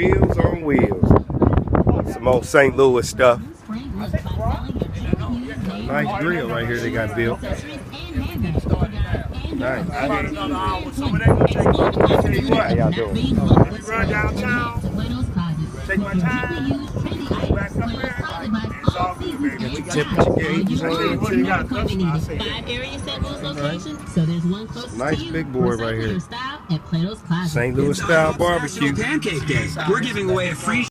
Grills on Wheels. Some old St. Louis stuff. Nice grill right here they got built. Nice. How y'all doing? Run downtown, take my time, back up there. It's all good, baby. Get your temperature gauges on here too. 5 areas at those locations, so there's one close nice to you. big board right here. Style at Plato's Closet. St. Louis style barbecue. Pancake Day. We're giving away a free